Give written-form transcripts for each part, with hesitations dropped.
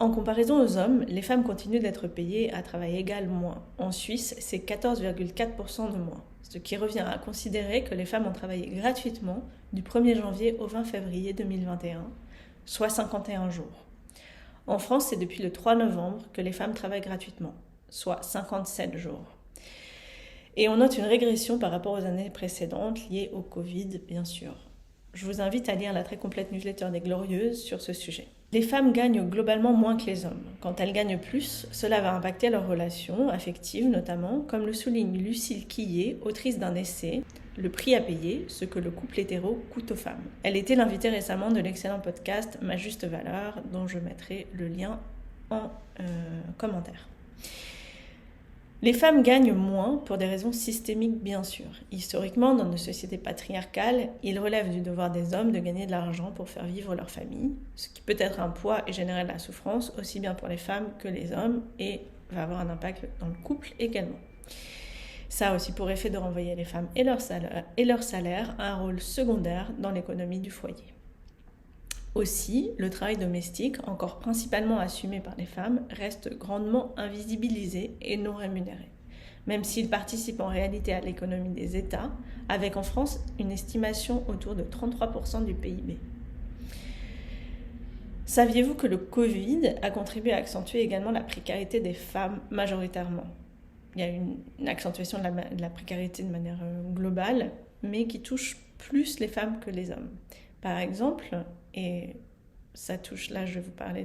En comparaison aux hommes, les femmes continuent d'être payées à travail égal moins. En Suisse, c'est 14,4% de moins, ce qui revient à considérer que les femmes ont travaillé gratuitement du 1er janvier au 20 février 2021, soit 51 jours. En France, c'est depuis le 3 novembre que les femmes travaillent gratuitement, soit 57 jours. Et on note une régression par rapport aux années précédentes liée au Covid, bien sûr. Je vous invite à lire la très complète newsletter des Glorieuses sur ce sujet. Les femmes gagnent globalement moins que les hommes. Quand elles gagnent plus, cela va impacter leurs relations, affectives notamment, comme le souligne Lucille Quillet, autrice d'un essai « Le prix à payer, ce que le couple hétéro coûte aux femmes ». Elle était l'invitée récemment de l'excellent podcast « Ma juste valeur », dont je mettrai le lien en commentaire. Les femmes gagnent moins pour des raisons systémiques, bien sûr. Historiquement, dans nos sociétés patriarcales, il relève du devoir des hommes de gagner de l'argent pour faire vivre leur famille, ce qui peut être un poids et générer de la souffrance, aussi bien pour les femmes que les hommes, et va avoir un impact dans le couple également. Ça a aussi pour effet de renvoyer les femmes et leur salaire à un rôle secondaire dans l'économie du foyer. Aussi, le travail domestique, encore principalement assumé par les femmes, reste grandement invisibilisé et non rémunéré, même s'il participe en réalité à l'économie des États, avec en France une estimation autour de 33% du PIB. Saviez-vous que le Covid a contribué à accentuer également la précarité des femmes majoritairement ? Il y a une accentuation de la précarité de manière globale, mais qui touche plus les femmes que les hommes. Par exemple, et ça touche, là je vais vous parler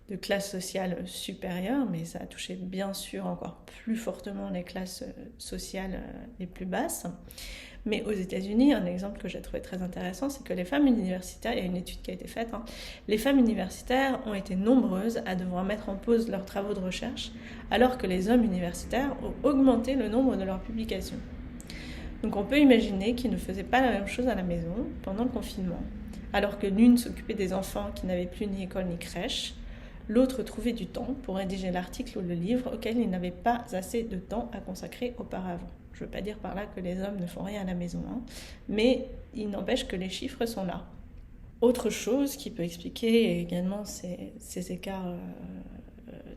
de classe sociale supérieure, mais ça a touché bien sûr encore plus fortement les classes sociales les plus basses. Mais aux États-Unis, un exemple que j'ai trouvé très intéressant, c'est que les femmes universitaires, il y a une étude qui a été faite, les femmes universitaires ont été nombreuses à devoir mettre en pause leurs travaux de recherche, alors que les hommes universitaires ont augmenté le nombre de leurs publications. Donc on peut imaginer qu'ils ne faisaient pas la même chose à la maison pendant le confinement. Alors que l'une s'occupait des enfants qui n'avaient plus ni école ni crèche, l'autre trouvait du temps pour rédiger l'article ou le livre auquel il n'avait pas assez de temps à consacrer auparavant. Je ne veux pas dire par là que les hommes ne font rien à la maison, mais il n'empêche que les chiffres sont là. Autre chose qui peut expliquer également ces écarts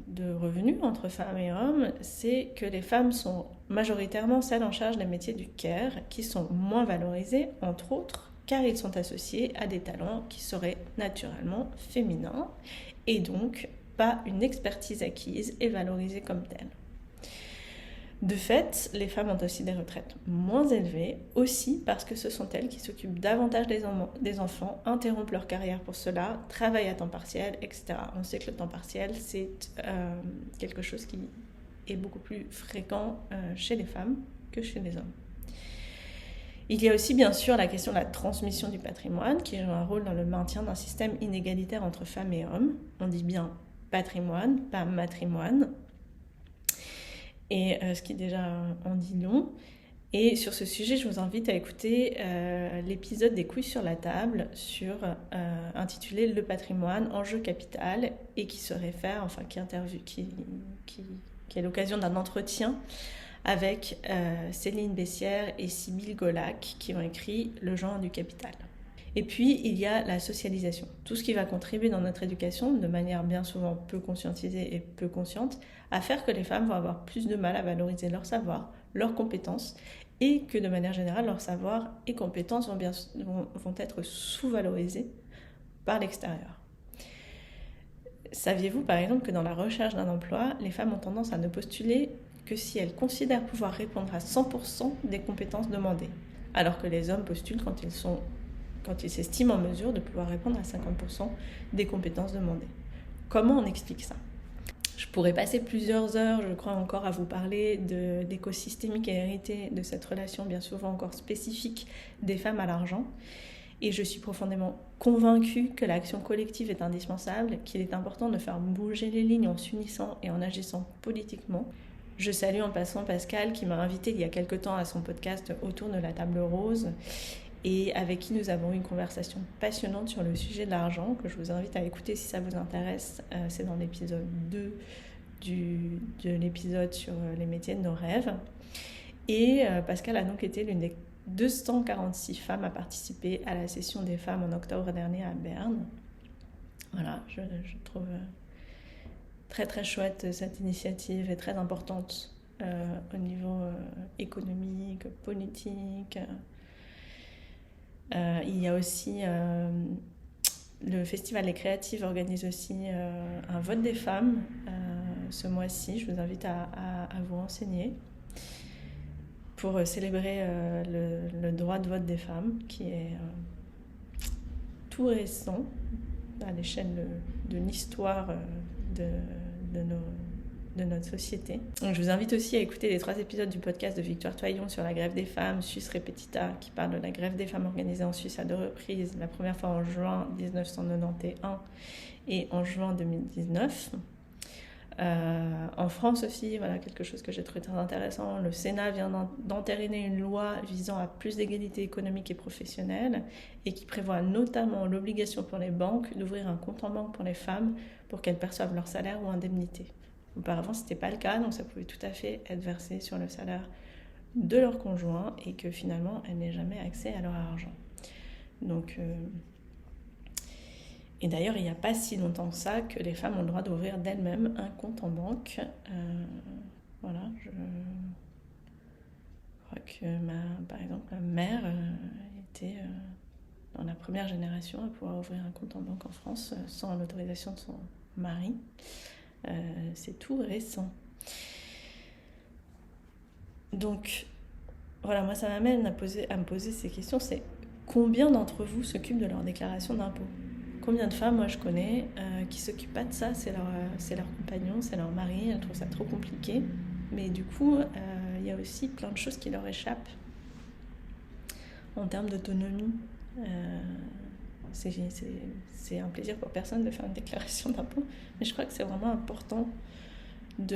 de revenus entre femmes et hommes, c'est que les femmes sont majoritairement celles en charge des métiers du care, qui sont moins valorisés, entre autres, car ils sont associés à des talents qui seraient naturellement féminins, et donc pas une expertise acquise et valorisée comme telle. De fait, les femmes ont aussi des retraites moins élevées, aussi parce que ce sont elles qui s'occupent davantage des enfants, interrompent leur carrière pour cela, travaillent à temps partiel, etc. On sait que le temps partiel, c'est quelque chose qui est beaucoup plus fréquent chez les femmes que chez les hommes. Il y a aussi bien sûr la question de la transmission du patrimoine qui joue un rôle dans le maintien d'un système inégalitaire entre femmes et hommes. On dit bien patrimoine, pas matrimoine. Et ce qui déjà en dit long. Et sur ce sujet, je vous invite à écouter l'épisode des couilles sur la table intitulé Le patrimoine, enjeu capital, et qui se réfère, qui est l'occasion d'un entretien avec Céline Bessière et Sybille Golac qui ont écrit Le genre du capital. Et puis, il y a la socialisation. Tout ce qui va contribuer dans notre éducation, de manière bien souvent peu conscientisée et peu consciente, à faire que les femmes vont avoir plus de mal à valoriser leur savoir, leurs compétences, et que de manière générale, leur savoir et compétences vont être sous-valorisées par l'extérieur. Saviez-vous par exemple que dans la recherche d'un emploi, les femmes ont tendance à ne postuler que si elles considèrent pouvoir répondre à 100% des compétences demandées, alors que les hommes postulent quand ils s'estiment en mesure de pouvoir répondre à 50% des compétences demandées. Comment on explique ça ? Je pourrais passer plusieurs heures, je crois, encore à vous parler d'écosystémique et hérité de cette relation bien souvent encore spécifique des femmes à l'argent. Et je suis profondément convaincue que l'action collective est indispensable, qu'il est important de faire bouger les lignes en s'unissant et en agissant politiquement. Je salue en passant Pascal qui m'a invitée il y a quelque temps à son podcast Autour de la table rose et avec qui nous avons eu une conversation passionnante sur le sujet de l'argent que je vous invite à écouter si ça vous intéresse. C'est dans l'épisode 2 de l'épisode sur les métiers de nos rêves. Et Pascal a donc été l'une des 246 femmes à participer à la session des femmes en octobre dernier à Berne. Voilà, je trouve très très chouette cette initiative et très importante au niveau économique, politique. Il y a aussi le Festival des Créatives organise aussi un vote des femmes ce mois-ci. Je vous invite à vous renseigner pour célébrer le droit de vote des femmes qui est tout récent à l'échelle de l'histoire de notre société. Donc, je vous invite aussi à écouter les 3 épisodes du podcast de Victoire Toyon sur la grève des femmes, Suisse Repetita, qui parle de la grève des femmes organisée en Suisse à 2 reprises, la première fois en juin 1991 et en juin 2019. En France aussi, voilà quelque chose que j'ai trouvé très intéressant. Le Sénat vient d'entériner une loi visant à plus d'égalité économique et professionnelle et qui prévoit notamment l'obligation pour les banques d'ouvrir un compte en banque pour les femmes pour qu'elles perçoivent leur salaire ou indemnité. Auparavant, ce n'était pas le cas, donc ça pouvait tout à fait être versé sur le salaire de leur conjoint et que finalement, elles n'aient jamais accès à leur argent. Donc... Et d'ailleurs, il n'y a pas si longtemps que ça que les femmes ont le droit d'ouvrir d'elles-mêmes un compte en banque. Voilà, je crois que par exemple, ma mère était dans la première génération à pouvoir ouvrir un compte en banque en France sans l'autorisation de son mari. C'est tout récent. Donc, voilà, moi ça m'amène à me poser ces questions. C'est combien d'entre vous s'occupent de leur déclaration d'impôt ? Combien de femmes, moi je connais, qui ne s'occupent pas de ça, c'est leur compagnon, c'est leur mari, elles trouvent ça trop compliqué. Mais du coup, il y a aussi plein de choses qui leur échappent en termes d'autonomie. C'est un plaisir pour personne de faire une déclaration d'impôt, mais je crois que c'est vraiment important de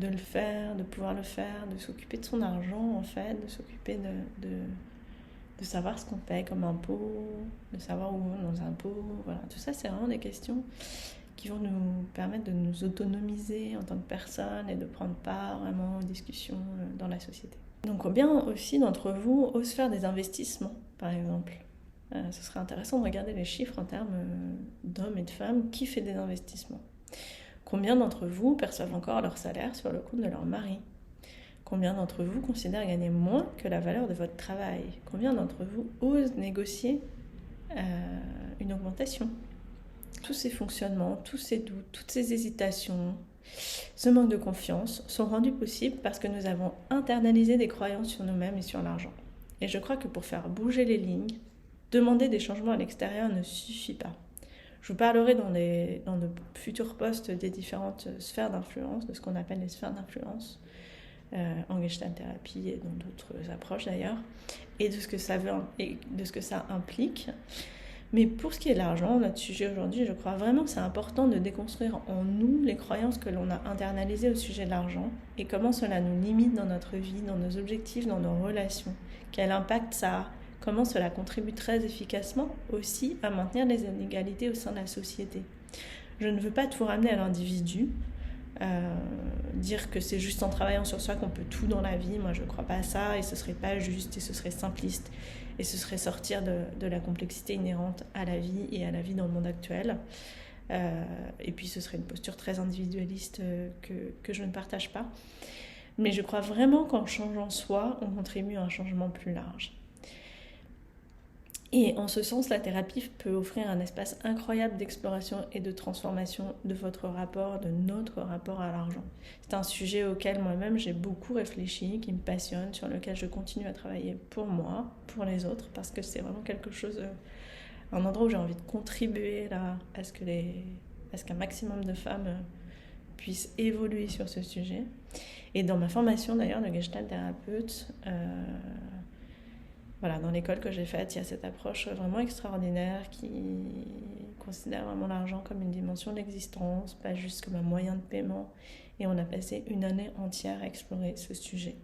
le faire, de pouvoir le faire, de s'occuper de son argent en fait, de s'occuper de savoir ce qu'on paye comme impôt, de savoir où vont nos impôts, voilà. Tout ça, c'est vraiment des questions qui vont nous permettre de nous autonomiser en tant que personne et de prendre part vraiment aux discussions dans la société. Donc combien aussi d'entre vous osent faire des investissements, par exemple ? Ce serait intéressant de regarder les chiffres en termes d'hommes et de femmes qui fait des investissements. Combien d'entre vous perçoivent encore leur salaire sur le compte de leur mari ? Combien d'entre vous considèrent gagner moins que la valeur de votre travail ? Combien d'entre vous osent négocier une augmentation ? Tous ces fonctionnements, tous ces doutes, toutes ces hésitations, ce manque de confiance sont rendus possibles parce que nous avons internalisé des croyances sur nous-mêmes et sur l'argent. Et je crois que pour faire bouger les lignes, demander des changements à l'extérieur ne suffit pas. Je vous parlerai dans de futurs posts des différentes sphères d'influence, de ce qu'on appelle les sphères d'influence, en Gestalt thérapie et dans d'autres approches d'ailleurs, et de ce que ça veut et de ce que ça implique. Mais pour ce qui est de l'argent, notre sujet aujourd'hui, je crois vraiment que c'est important de déconstruire en nous les croyances que l'on a internalisées au sujet de l'argent et comment cela nous limite dans notre vie, dans nos objectifs, dans nos relations. Quel impact ça a, comment cela contribue très efficacement aussi à maintenir les inégalités au sein de la société. Je ne veux pas tout ramener à l'individu, dire que c'est juste en travaillant sur soi qu'on peut tout dans la vie. Moi je ne crois pas à ça et ce serait pas juste et ce serait simpliste et ce serait sortir de la complexité inhérente à la vie et à la vie dans le monde actuel, et puis ce serait une posture très individualiste que je ne partage pas, mais je crois vraiment qu'en changeant soi on contribue à un changement plus large. Et en ce sens, la thérapie peut offrir un espace incroyable d'exploration et de transformation de votre rapport, de notre rapport à l'argent. C'est un sujet auquel moi-même j'ai beaucoup réfléchi, qui me passionne, sur lequel je continue à travailler pour moi, pour les autres, parce que c'est vraiment quelque chose, un endroit où j'ai envie de contribuer là, à ce qu'un maximum de femmes puissent évoluer sur ce sujet. Et dans ma formation d'ailleurs de Gestalt thérapeute, voilà, dans l'école que j'ai faite, il y a cette approche vraiment extraordinaire qui considère vraiment l'argent comme une dimension de l'existence, pas juste comme un moyen de paiement. Et on a passé une année entière à explorer ce sujet.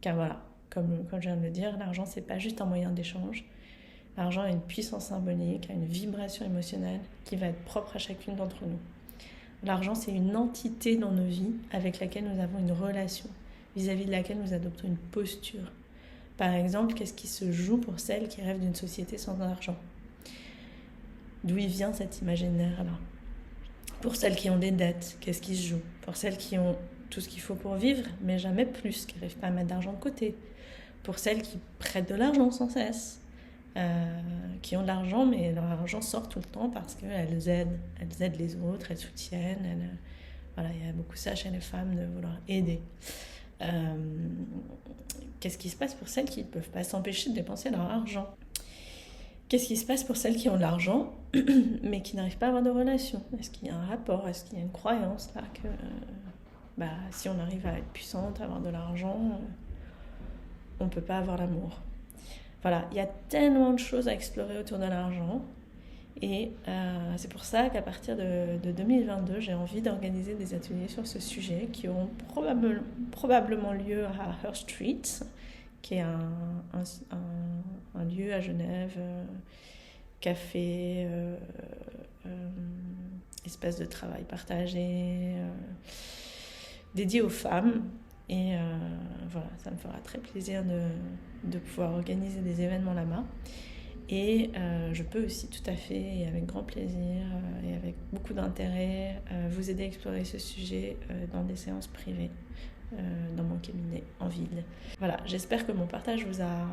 Car voilà, comme je viens de le dire, l'argent, c'est pas juste un moyen d'échange. L'argent a une puissance symbolique, a une vibration émotionnelle qui va être propre à chacune d'entre nous. L'argent, c'est une entité dans nos vies avec laquelle nous avons une relation, vis-à-vis de laquelle nous adoptons une posture. Par exemple, qu'est-ce qui se joue pour celles qui rêvent d'une société sans argent ? D'où il vient cet imaginaire-là? Pour celles qui ont des dettes, qu'est-ce qui se joue? Pour celles qui ont tout ce qu'il faut pour vivre, mais jamais plus, qui n'arrivent pas à mettre d'argent de côté. Pour celles qui prêtent de l'argent sans cesse, qui ont de l'argent, mais leur argent sort tout le temps parce qu'elles aident les autres, elles soutiennent. Voilà, il y a beaucoup ça chez les femmes, de vouloir aider. Qu'est-ce qui se passe pour celles qui ne peuvent pas s'empêcher de dépenser leur argent? Qu'est-ce qui se passe pour celles qui ont de l'argent, mais qui n'arrivent pas à avoir de relation? Est-ce qu'il y a un rapport? Est-ce qu'il y a une croyance là que si on arrive à être puissante, à avoir de l'argent, on ne peut pas avoir l'amour? Voilà, il y a tellement de choses à explorer autour de l'argent. Et c'est pour ça qu'à partir de 2022, j'ai envie d'organiser des ateliers sur ce sujet qui auront probablement lieu à Her Street, qui est un lieu à Genève, café, espace de travail partagé, dédié aux femmes. Et voilà, ça me fera très plaisir de pouvoir organiser des événements là-bas. Et je peux aussi tout à fait, et avec grand plaisir et avec beaucoup d'intérêt, vous aider à explorer ce sujet dans des séances privées, dans mon cabinet en ville. Voilà, j'espère que mon partage vous a,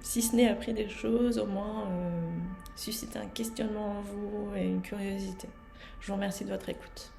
si ce n'est appris des choses, au moins suscité un questionnement en vous et une curiosité. Je vous remercie de votre écoute.